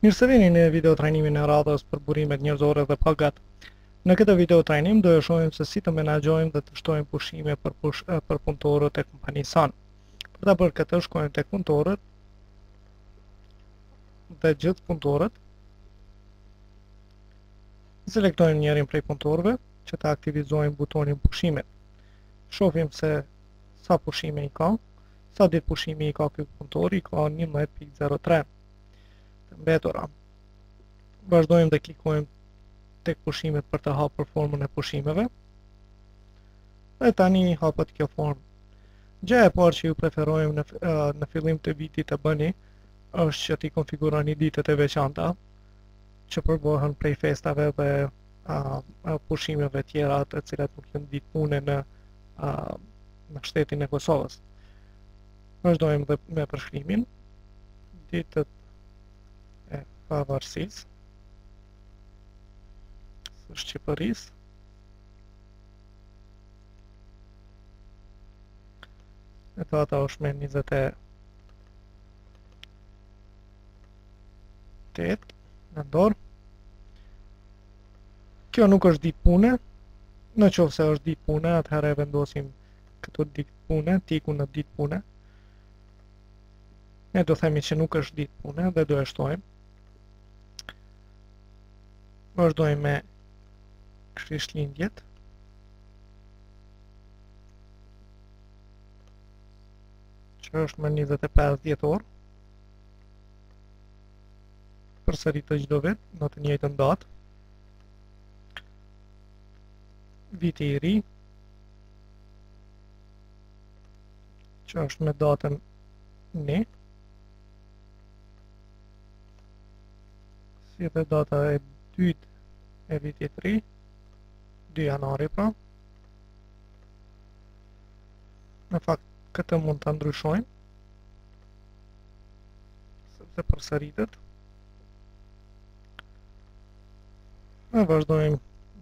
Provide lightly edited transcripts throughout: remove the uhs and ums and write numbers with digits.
Mirë se vini në video trajnimin e radhës për burimet njerëzore dhe pagat. Në këtë video trajnim do e shohim se si të menaxhojmë dhe të shtojmë pushime për punëtorët e kompanisë sonë. Për ta bërë këtë, shkojmë tek punëtorët dhe gjithë punëtorët. Selektojmë njërin prej punëtorëve që ta aktivizojmë butonin pushimet. Shohim se sa pushime i ka, sa ditë pushimi i ka ky punëtor, i ka 11.03 të mbetura. Vazhdojmë dhe klikojmë tek pushimet për të hapur formën e pushimeve. Dhe tani hapet kjo formë. Gjëja e parë që ju preferojmë në fillim të vitit të bëni është që t'i konfiguroni ditët e veçanta që përbëhen prej festave dhe pushimeve tjera të cilat nuk janë ditë pune në shtetin e Kosovës. Vazhdojmë dhe me përshkrimin. Ditët e pavarësisë së Shqipërisë. E data është me 28 nëntor. Kjo nuk është ditë pune. Në qoftë se është ditë pune, atëherë vendosim këto ditë pune, tiku në ditë pune. Ne do themi që nuk është ditë pune dhe do e shtojmë. Vazhdojmë me krishtlindjet. Që është më 25 dhjetor. Përsëritet çdo vit në të njëjtën datë. Viti i ri, që është me datën 1. Si dhe data e dytë e vitit 3, 2 janari pra. Në fakt, këtë mund të ndryshojmë, sepse përsëritet. Ne vazhdojmë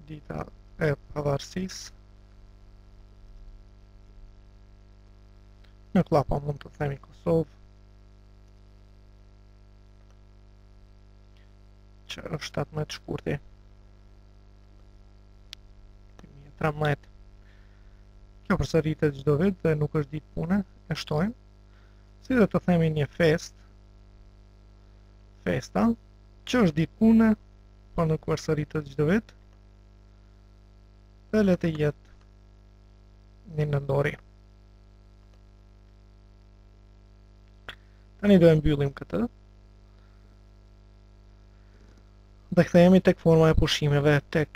dita e pavarësisë. Në klapa mund të themi Kosovë, që është 17 shkurti 2013. Kjo përsëritet çdo vit dhe nuk është ditë pune, e shtojmë. Si dhe të themi një festa, që është ditë pune, por nuk përsëritet çdo vit. Dhe le të jetë një nëntori. Tani do e mbyllim këtë. Dhe kthehemi tek forma e pushimeve, tek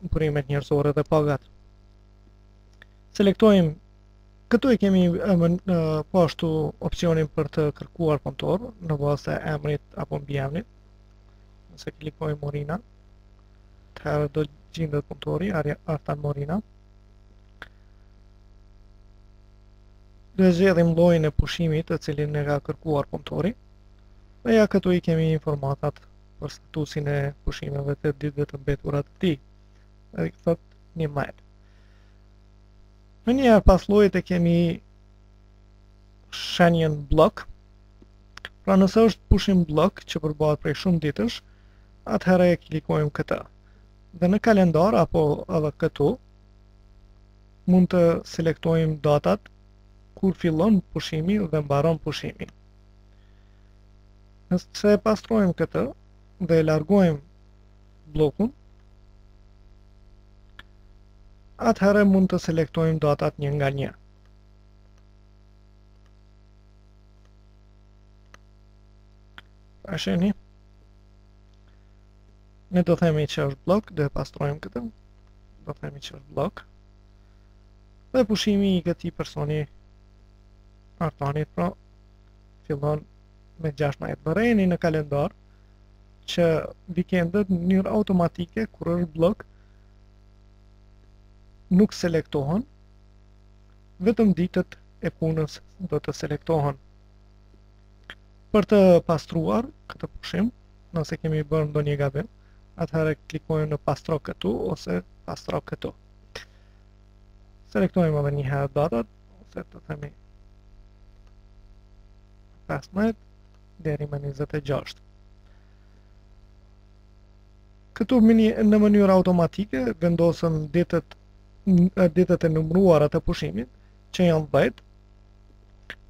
burimet njerëzore dhe pagat. Selektojmë, këtu e kemi poashtu opsionin për të kërkuar punëtor në bazë të emrit apo mbiemrit. Nëse klikojmë Morina, atëherë do gjendet punëtori Artan Morina. Do e zgjedhim llojin e pushimit të cilin ne ka kërkuar punëtori. Dhe ja këtu i kemi informatat për statusin e pushimeve të ditëve të mbetura të tij. Ai thot 11. Në një pas llojit e kemi shenjen blok. Pra nëse është pushim blok që përbohet prej shumë ditësh, atëherë e klikojmë këtë. Dhe në kalendar apo edhe këtu mund të selektojmë datat kur fillon pushimi dhe mbaron pushimi. Nëse pastrojmë këtë dhe e largojmë blokun, atëherë mund të selektojmë datat një nga një. Shihni, ne do themi që është blok, do e pastrojmë këtë, do themi që është blok, dhe pushimi i këtij personi Artanit, pra, fillon me 16. Vërejeni në kalendar që vikendet në mënyrë automatike kur është blok nuk selektohen, vetëm ditët e punës do të selektohen. Për të pastruar këtë pushim, nëse kemi bërë ndonjë gabim, atëherë klikojmë në pastro këtu ose pastro këtu. Selektojmë edhe një herë datat, ose të themi 15 deri më 26. Këtu në mënyrë automatike vendosëm ditët e numëruara të pushimit, që janë 10.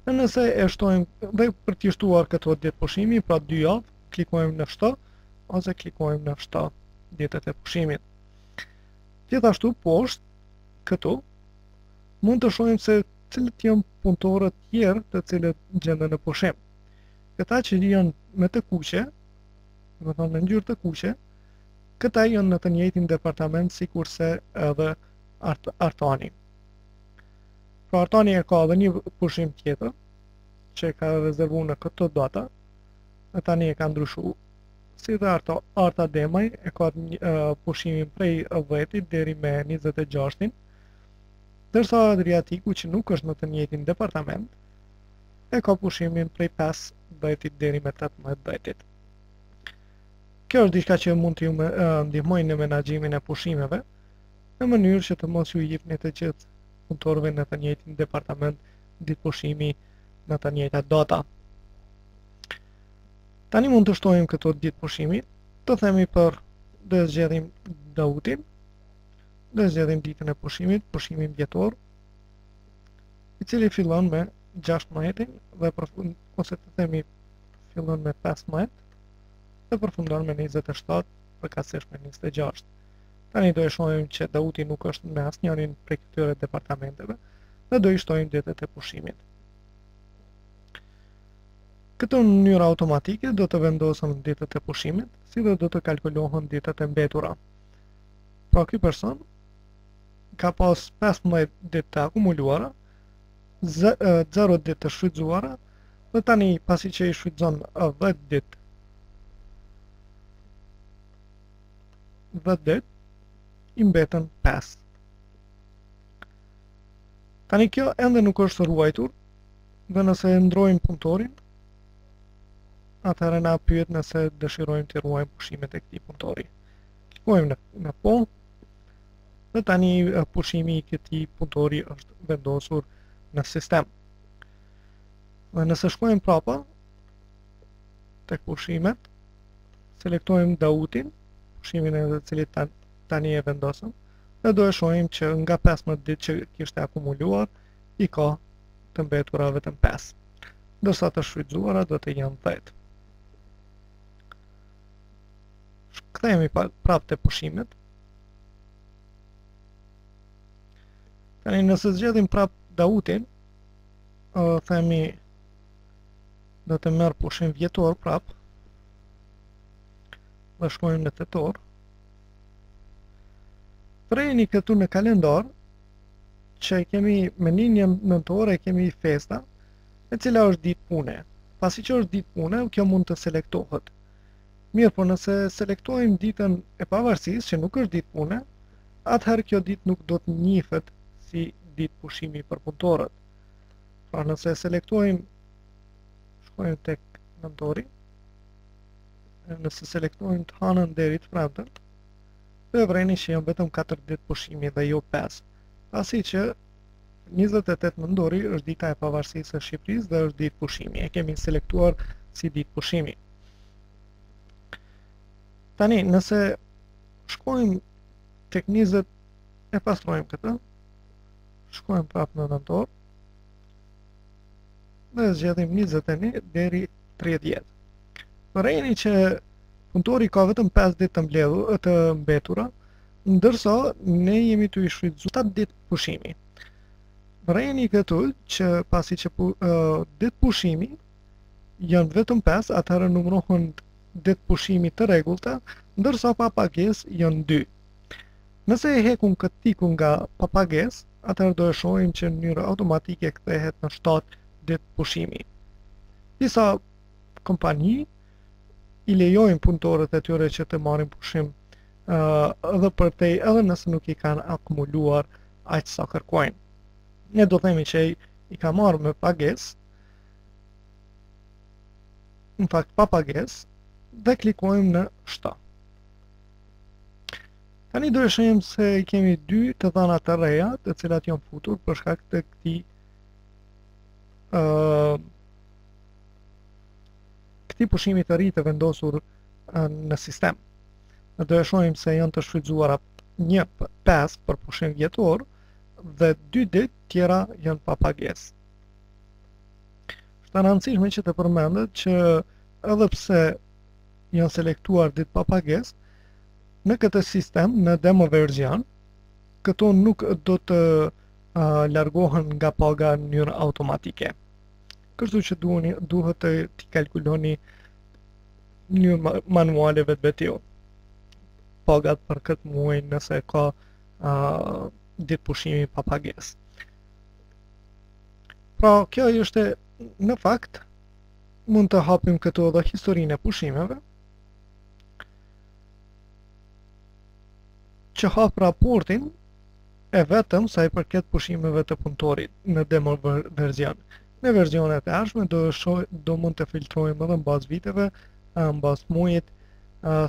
Dhe nëse e shtojmë dhe për t'i shtuar këto ditë pushimi, pra 2 javë, klikojmë në shto ose klikojmë në shto ditët e pushimit. Gjithashtu poshtë këtu mund të shohim se cilët janë punëtorët tjerë të cilët gjenden në pushim. Këta që janë me të kuqe, do të thonë në ngjyrë të kuqe, këta janë në të njëjtin departament sikurse edhe Artani. Pra Artani e ka edhe një pushim tjetër që ka rezervuar në këtë data, dhe tani e ka ndryshuar. Si dhe Arta Demaj e ka pushimin prej 10 deri me 26, ndërsa Adriatiku që nuk është në të njëjtin departament e ka pushimin prej 5 deri me 18. Kjo është diçka që mund t'ju ndihmojë në menaxhimin e pushimeve, në mënyrë që të mos ju jepni të gjithë punëtorëve në të njëjtin departament ditë pushimi në të njëjta data. Tani mund të shtojmë këto ditë pushimi, të themi për dhe zgjedhim Dautin, dhe zgjedhim ditën e pushimit, pushimin vjetor, i cili fillon me 16 dhe ose të themi fillon me 15 dhe përfundon me 27 përkatësisht me 26. Tani do e shohim që Dauti nuk është me asnjërin prej këtyre departamenteve dhe do i shtojmë ditët e pushimit. Këtu në mënyrë automatike do të vendosëm ditët e pushimit, si dhe do të kalkulohen ditët e mbetura. Pra ky person ka pas 15 ditë të akumuluara, 0 ditë të shfrytzuara, dhe tani pasi që i shfrytëzon 10 ditë, i mbetën 5. Tani kjo ende nuk është ruajtur, dhe nëse ndrojmë punëtorin, atëherë na pyet nëse dëshirojmë të ruajmë pushimet e këtij punëtori. Klikojmë në po, dhe tani pushimi i këtij punëtori është vendosur në sistem. Dhe nëse shkojmë prapa tek pushimet, selektojmë Dautin, pushimin e cilit tani e vendosëm, dhe do e shohim që nga 15 ditë që kishte akumuluar, i ka të mbetura vetëm 5, ndërsa të shfrytzuara do të janë 10. Kthehemi prapë te pushimet. Tani nëse zgjedhim prapë Dautin, themi do të merr pushim vjetor prapë, dhe shkojmë në tetor. Treni këtu në kalendar që kemi me linjën nëntore kemi festa, e cila është ditë pune. Pasi që është ditë pune, kjo mund të selektohet. Mirë, por nëse selektojmë ditën e pavarësisë, që nuk është ditë pune, atëherë kjo ditë nuk do të njihet si ditë pushimi për punëtorët. Pra nëse selektojmë, shkojmë tek nëntori, nëse selektojmë të hanën deri të premten, dhe vreni që janë vetëm 4 ditë pushimi dhe jo 5, pasi që 28 nëntori është dita e pavarësisë së Shqipërisë dhe është ditë pushimi. E kemi selektuar si ditë pushimi. Tani, nëse shkojmë tek 20, e pastrojmë këtë, shkojmë prapë në nëntor, dhe zgjedhim 21 deri 30. Vërejni që punëtori ka vetëm 5 ditë të mbetura, ndërsa ne jemi të i shfrytzuar 7 ditë pushimi. Vërejni këtu që pasi që ditë pushimi janë vetëm 5, atëherë numërohen ditë pushimi të rregullta, ndërsa pa pagesë janë 2. Nëse e hekum këtë tikun nga pa pagesë, atëherë do e shohim që në mënyrë automatike kthehet në 7 ditë pushimi. Disa kompani i lejojnë punëtorët e tyre që të marrin pushim edhe përtej, edhe nëse nuk i kanë akumuluar aq sa kërkojnë. Ne do themi që i ka marrë me pagesë, në fakt pa pagesë, dhe klikojmë në shto. Tani do e shohim se kemi 2 të dhëna të reja, të cilat janë futur për shkak të këtij pushimi të ri të vendosur në sistem. Ne do e shohim se janë të shfrytzuara 5 për pushim vjetor dhe 2 ditë tjera janë pa pagesë. Është e rëndësishme që të përmendet që edhe pse janë selektuar ditë pa pagesë, në këtë sistem, në demo version, këto nuk do të largohen nga paga në mënyrë automatike. Kështu që duhet të t'i kalkuloni në mënyrë manuale vetvetiu pagat për këtë muaj nëse ka ditë pushimi pa pagesë. Pra, kjo është në fakt, mund të hapim këtu edhe historinë e pushimeve, që hap raportin e vetëm sa i përket pushimeve të punëtorit në demo version. Në versionet e ardhshme do mund të filtrojmë edhe mbas viteve, mbas muajit,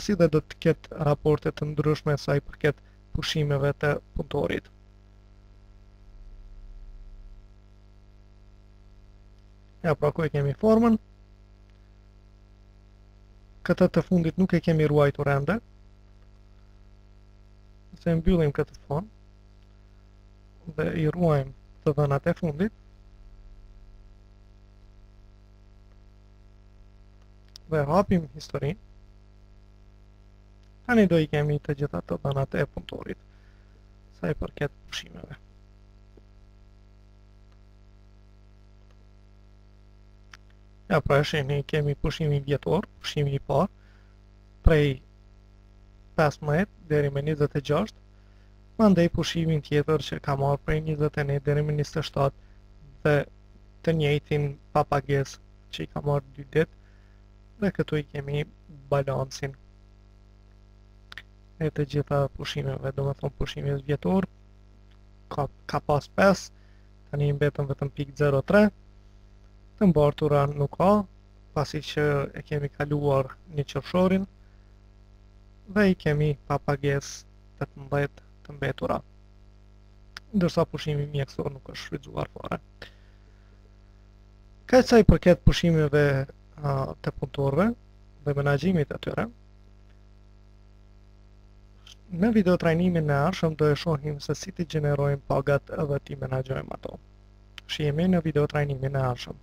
si dhe do të ketë raporte të ndryshme sa i përket pushimeve të punëtorit. Ja, pra ku e kemi formën. Këtë të fundit nuk e kemi ruajtur ende. Se mbyllim këtë fond dhe i ruajmë të dhënat e fundit. Dhe hapim historinë. Tani do i kemi të gjitha të dhënat e punëtorit sa i përket pushimeve. Ja, pra e shihni, kemi pushimin vjetor, pushimi i parë, prej 15 deri me 26, mandej pushimin tjetër që ka marrë prej 21 deri me 27 dhe të njëjtin pa pagesë që i ka marrë 2 ditë, dhe këtu i kemi balancin e të gjitha pushimeve, do me thonë pushimin vjetor ka pas 5, tani i mbetën vetëm 0.03, të mbartura nuk ka, pasi që e kemi kaluar një qershorin dhe i kemi pa pagesë 18 të mbetura, ndërsa pushimi mjekësor nuk është shfrytzuar fare. Kaq sa i përket pushimeve të punëtorëve dhe menaxhimit të tyre, në video trajnimin e ardhshëm do e shohim se si të gjenerojmë pagat edhe ti menaxhojmë ato. Shihemi në video trajnimin e ardhshëm.